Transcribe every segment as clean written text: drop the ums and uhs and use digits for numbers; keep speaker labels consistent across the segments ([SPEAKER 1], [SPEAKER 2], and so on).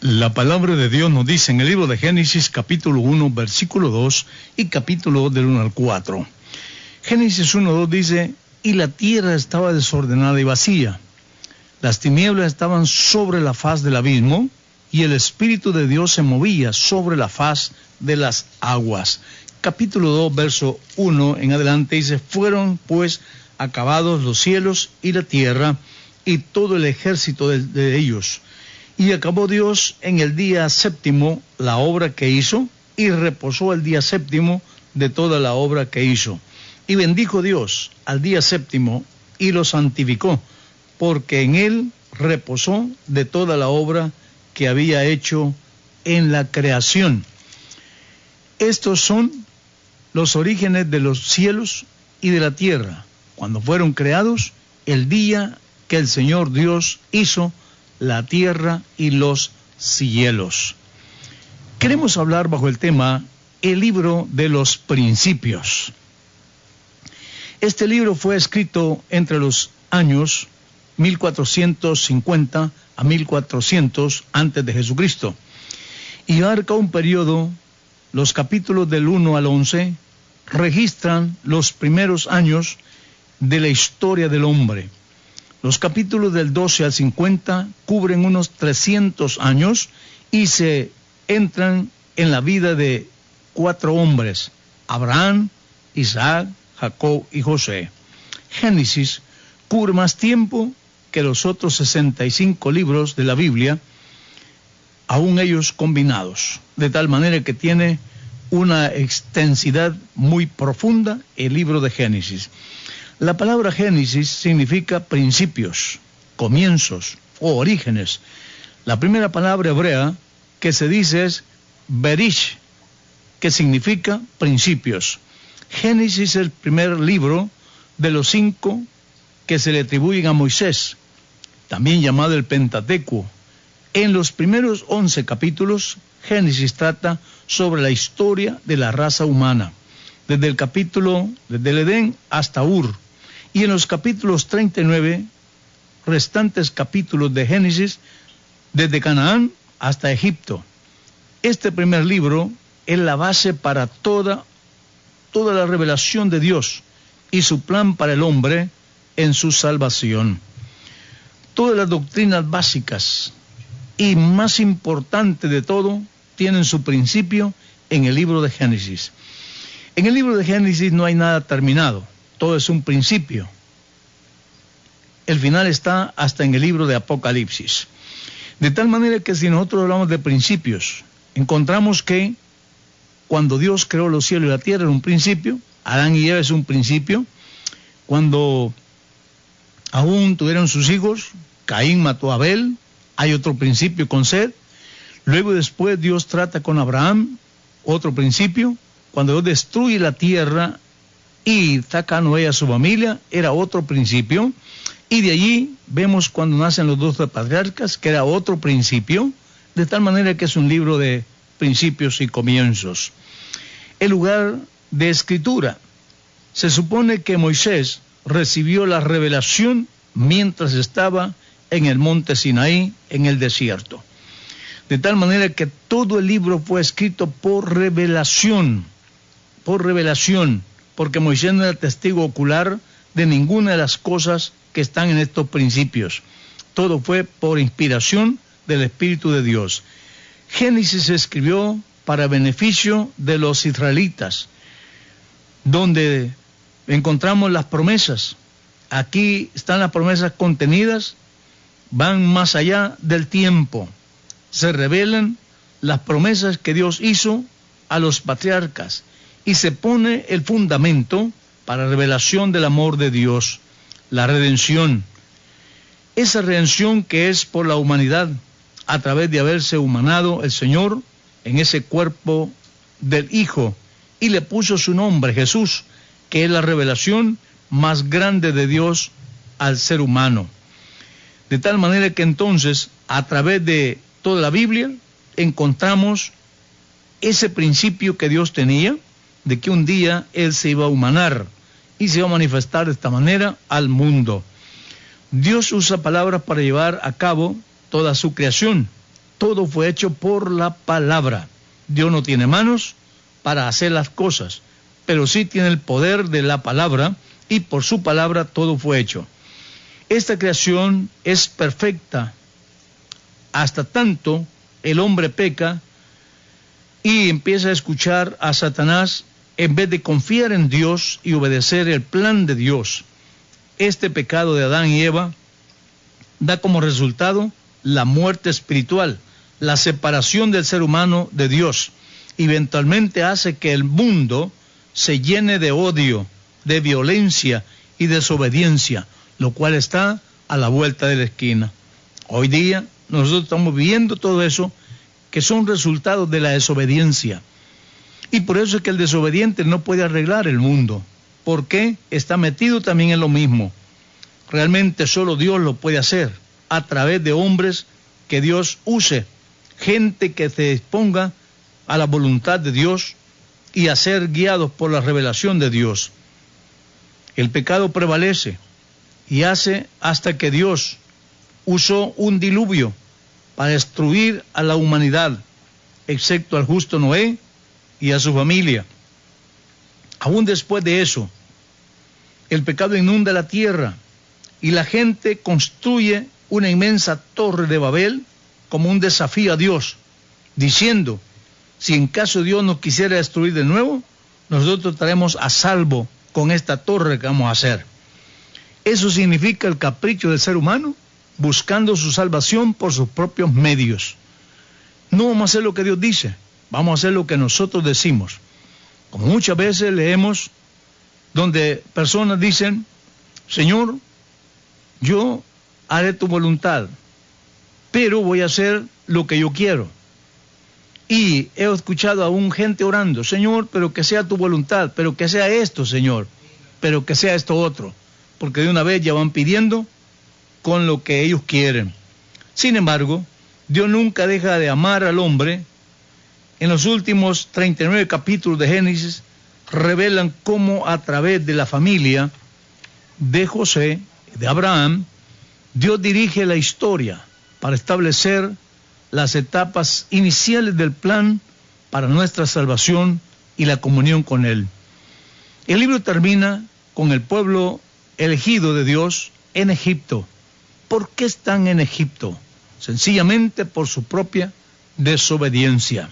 [SPEAKER 1] La palabra de Dios nos dice en el libro de Génesis, capítulo 1, versículo 2 y capítulo 2 del 1 al 4. Génesis 1, 2 dice, y la tierra estaba desordenada y vacía. Las tinieblas estaban sobre la faz del abismo, y el Espíritu de Dios se movía sobre la faz de las aguas. Capítulo 2, verso 1 en adelante dice, fueron pues acabados los cielos y la tierra, y todo el ejército de ellos. Y acabó Dios en el día séptimo la obra que hizo, y reposó el día séptimo de toda la obra que hizo. Y bendijo Dios al día séptimo, y lo santificó, porque en él reposó de toda la obra que había hecho en la creación. Estos son los orígenes de los cielos y de la tierra, cuando fueron creados, el día que el Señor Dios hizo la tierra y los cielos. Queremos hablar bajo el tema el libro de los principios. Este libro fue escrito entre los años 1450 a 1400 antes de Jesucristo y abarca un periodo. Los capítulos del 1 al 11 registran los primeros años de la historia del hombre. Los capítulos del 12 al 50 cubren unos 300 años y se entran en la vida de 4 hombres, Abraham, Isaac, Jacob y José. Génesis cubre más tiempo que los otros 65 libros de la Biblia, aún ellos combinados, de tal manera que tiene una extensidad muy profunda el libro de Génesis. La palabra Génesis significa principios, comienzos o orígenes. La primera palabra hebrea que se dice es Berish, que significa principios. Génesis es el primer libro de los 5 que se le atribuyen a Moisés, también llamado el Pentateuco. En los primeros 11 capítulos, Génesis trata sobre la historia de la raza humana, desde el Edén hasta Ur. Y en los capítulos 39, restantes capítulos de Génesis, desde Canaán hasta Egipto. Este primer libro es la base para toda la revelación de Dios y su plan para el hombre en su salvación. Todas las doctrinas básicas y más importante de todo tienen su principio en el libro de Génesis. En el libro de Génesis no hay nada terminado, todo es un principio. El final está hasta en el libro de Apocalipsis. De tal manera que si nosotros hablamos de principios, encontramos que cuando Dios creó los cielos y la tierra era un principio, Adán y Eva es un principio, cuando aún tuvieron sus hijos, Caín mató a Abel, hay otro principio con Set. Luego después Dios trata con Abraham, otro principio. Cuando Dios destruye la tierra y saca a Noé a su familia, era otro principio. Y de allí vemos cuando nacen los 12 patriarcas, que era otro principio, de tal manera que es un libro de principios y comienzos. El lugar de escritura. Se supone que Moisés recibió la revelación mientras estaba en el monte Sinaí, en el desierto. De tal manera que todo el libro fue escrito por revelación, porque Moisés no era testigo ocular de ninguna de las cosas que están en estos principios. Todo fue por inspiración del Espíritu de Dios. Génesis se escribió para beneficio de los israelitas, donde encontramos las promesas. Aquí están las promesas contenidas, van más allá del tiempo. Se revelan las promesas que Dios hizo a los patriarcas y se pone el fundamento para revelación del amor de Dios, la redención. Esa redención que es por la humanidad, a través de haberse humanado el Señor en ese cuerpo del Hijo, y le puso su nombre, Jesús, que es la revelación más grande de Dios al ser humano. De tal manera que entonces, a través de toda la Biblia, encontramos ese principio que Dios tenía, de que un día Él se iba a humanar y se iba a manifestar de esta manera al mundo. Dios usa palabras para llevar a cabo toda su creación, todo fue hecho por la palabra. Dios no tiene manos para hacer las cosas, pero sí tiene el poder de la palabra, y por su palabra todo fue hecho. Esta creación es perfecta, hasta tanto el hombre peca y empieza a escuchar a Satanás en vez de confiar en Dios y obedecer el plan de Dios. Este pecado de Adán y Eva da como resultado la muerte espiritual, la separación del ser humano de Dios, y eventualmente hace que el mundo se llene de odio, de violencia y desobediencia, lo cual está a la vuelta de la esquina. Hoy día nosotros estamos viendo todo eso, que son resultados de la desobediencia. Y por eso es que el desobediente no puede arreglar el mundo, porque está metido también en lo mismo. Realmente solo Dios lo puede hacer, a través de hombres que Dios use, gente que se exponga a la voluntad de Dios y a ser guiados por la revelación de Dios. El pecado prevalece y hace hasta que Dios usó un diluvio para destruir a la humanidad, excepto al justo Noé y a su familia. Aún después de eso, el pecado inunda la tierra y la gente construye una inmensa torre de Babel como un desafío a Dios, diciendo, si en caso Dios nos quisiera destruir de nuevo, nosotros estaremos a salvo con esta torre que vamos a hacer. Eso significa el capricho del ser humano, buscando su salvación por sus propios medios. No vamos a hacer lo que Dios dice, vamos a hacer lo que nosotros decimos. Como muchas veces leemos donde personas dicen, Señor, yo haré tu voluntad, pero voy a hacer lo que yo quiero. Y he escuchado a un gente orando, Señor, pero que sea tu voluntad, pero que sea esto, Señor, pero que sea esto otro, porque de una vez ya van pidiendo con lo que ellos quieren. Sin embargo, Dios nunca deja de amar al hombre. En los últimos 39 capítulos de Génesis revelan cómo a través de la familia de José, de Abraham, Dios dirige la historia para establecer las etapas iniciales del plan para nuestra salvación y la comunión con Él. El libro termina con el pueblo elegido de Dios en Egipto. ¿Por qué están en Egipto? Sencillamente por su propia desobediencia.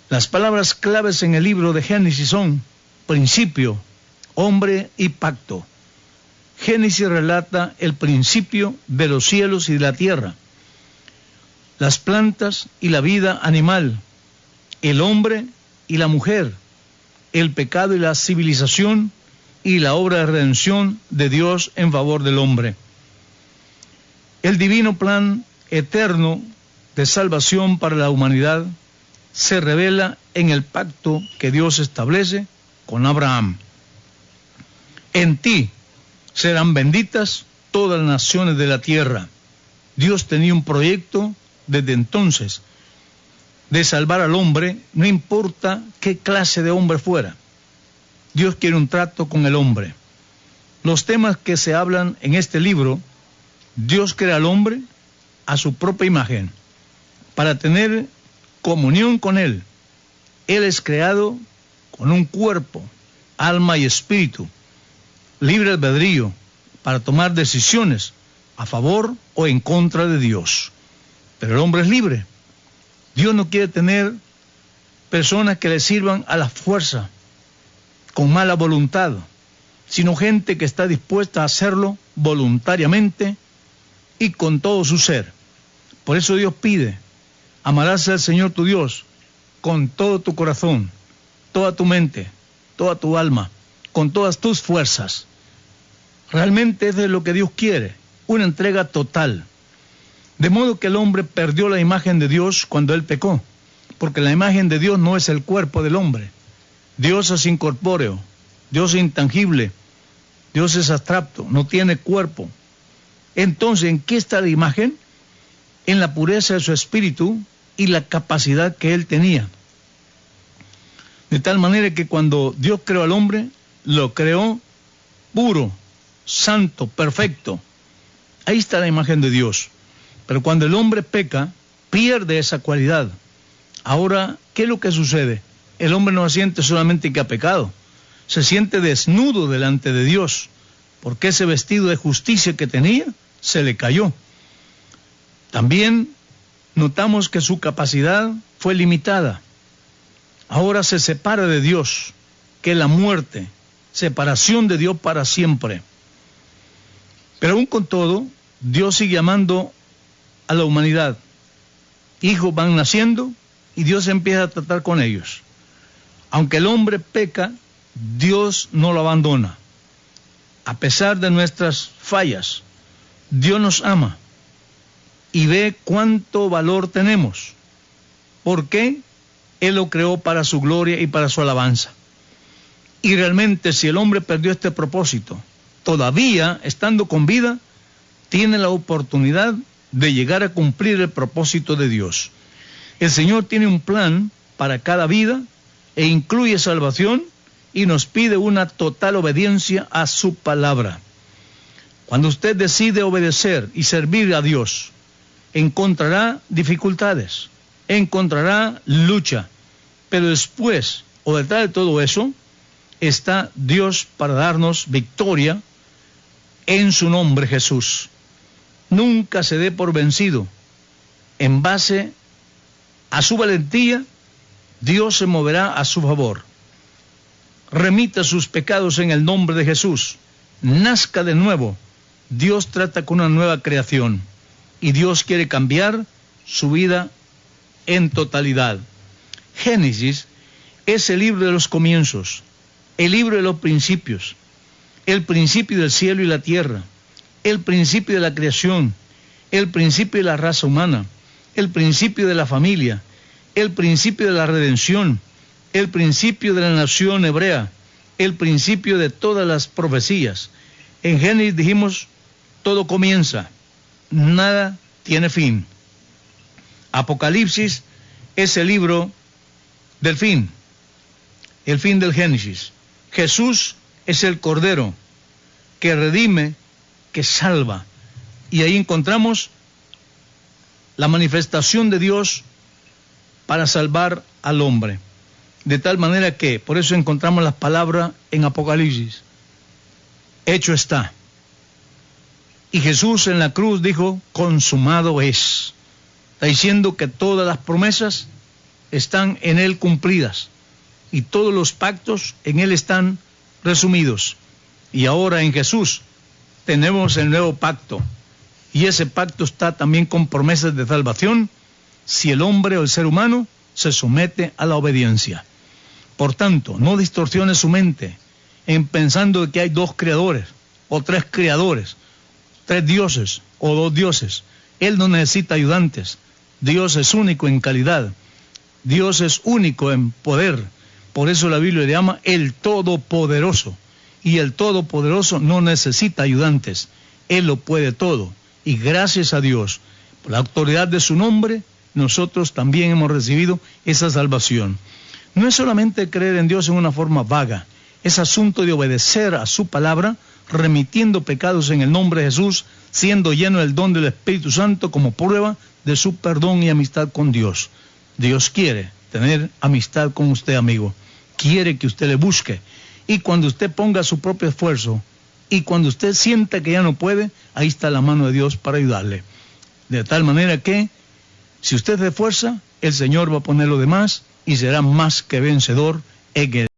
[SPEAKER 1] Las palabras claves en el libro de Génesis son principio, hombre y pacto. Génesis relata el principio de los cielos y de la tierra, las plantas y la vida animal, el hombre y la mujer, el pecado y la civilización y la obra de redención de Dios en favor del hombre. El divino plan eterno de salvación para la humanidad se revela en el pacto que Dios establece con Abraham. En ti serán benditas todas las naciones de la tierra. Dios tenía un proyecto desde entonces de salvar al hombre, no importa qué clase de hombre fuera. Dios quiere un trato con el hombre. Los temas que se hablan en este libro, Dios crea al hombre a su propia imagen para tener comunión con Él. Él es creado con un cuerpo, alma y espíritu, libre albedrío para tomar decisiones a favor o en contra de Dios. Pero el hombre es libre. Dios no quiere tener personas que le sirvan a la fuerza, con mala voluntad, sino gente que está dispuesta a hacerlo voluntariamente y con todo su ser. Por eso Dios pide, amarás al Señor tu Dios con todo tu corazón, toda tu mente, toda tu alma, con todas tus fuerzas. Realmente eso es lo que Dios quiere, una entrega total. De modo que el hombre perdió la imagen de Dios cuando él pecó, porque la imagen de Dios no es el cuerpo del hombre. Dios es incorpóreo, Dios es intangible, Dios es abstracto, no tiene cuerpo. Entonces, ¿en qué está la imagen? En la pureza de su espíritu y la capacidad que él tenía. De tal manera que cuando Dios creó al hombre, lo creó puro, santo, perfecto. Ahí está la imagen de Dios. Pero cuando el hombre peca, pierde esa cualidad. Ahora, ¿qué es lo que sucede? El hombre no siente solamente que ha pecado, se siente desnudo delante de Dios, porque ese vestido de justicia que tenía se le cayó. También notamos que su capacidad fue limitada. Ahora se separa de Dios, que es la muerte, separación de Dios para siempre. Pero aún con todo, Dios sigue amando a la humanidad. Hijos van naciendo y Dios empieza a tratar con ellos. Aunque el hombre peca, Dios no lo abandona. A pesar de nuestras fallas, Dios nos ama y ve cuánto valor tenemos. ¿Por qué? Él lo creó para su gloria y para su alabanza. Y realmente, si el hombre perdió este propósito, todavía, estando con vida, tiene la oportunidad de llegar a cumplir el propósito de Dios. El Señor tiene un plan para cada vida e incluye salvación y nos pide una total obediencia a su palabra. Cuando usted decide obedecer y servir a Dios, encontrará dificultades, encontrará lucha, pero después o detrás de todo eso está Dios para darnos victoria en su nombre Jesús. Nunca se dé por vencido. En base a su valentía, Dios se moverá a su favor. Remita sus pecados en el nombre de Jesús. Nazca de nuevo. Dios trata con una nueva creación y Dios quiere cambiar su vida en totalidad. Génesis es el libro de los comienzos, el libro de los principios, el principio del cielo y la tierra, el principio de la creación, el principio de la raza humana, el principio de la familia, el principio de la redención, el principio de la nación hebrea, el principio de todas las profecías. En Génesis dijimos, todo comienza, nada tiene fin. Apocalipsis es el libro del fin, el fin del Génesis. Jesús es el Cordero que redime, que salva. Y ahí encontramos la manifestación de Dios para salvar al hombre. De tal manera que, por eso encontramos las palabras en Apocalipsis. Hecho está. Y Jesús en la cruz dijo, consumado es. Está diciendo que todas las promesas están en Él cumplidas. Y todos los pactos en Él están resumidos. Y ahora en Jesús tenemos el nuevo pacto. Y ese pacto está también con promesas de salvación si el hombre o el ser humano se somete a la obediencia. Por tanto, no distorsione su mente en pensando que hay dos creadores o tres creadores, tres dioses o dos dioses. Él no necesita ayudantes. Dios es único en calidad. Dios es único en poder. Por eso la Biblia le llama el Todopoderoso. Y el Todopoderoso no necesita ayudantes. Él lo puede todo. Y gracias a Dios, por la autoridad de su nombre, nosotros también hemos recibido esa salvación. No es solamente creer en Dios en una forma vaga. Es asunto de obedecer a su palabra, remitiendo pecados en el nombre de Jesús, siendo lleno del don del Espíritu Santo como prueba de su perdón y amistad con Dios. Dios quiere tener amistad con usted, amigo. Quiere que usted le busque. Y cuando usted ponga su propio esfuerzo, y cuando usted sienta que ya no puede, ahí está la mano de Dios para ayudarle. De tal manera que, si usted se esfuerza, el Señor va a poner lo demás y será más que vencedor en el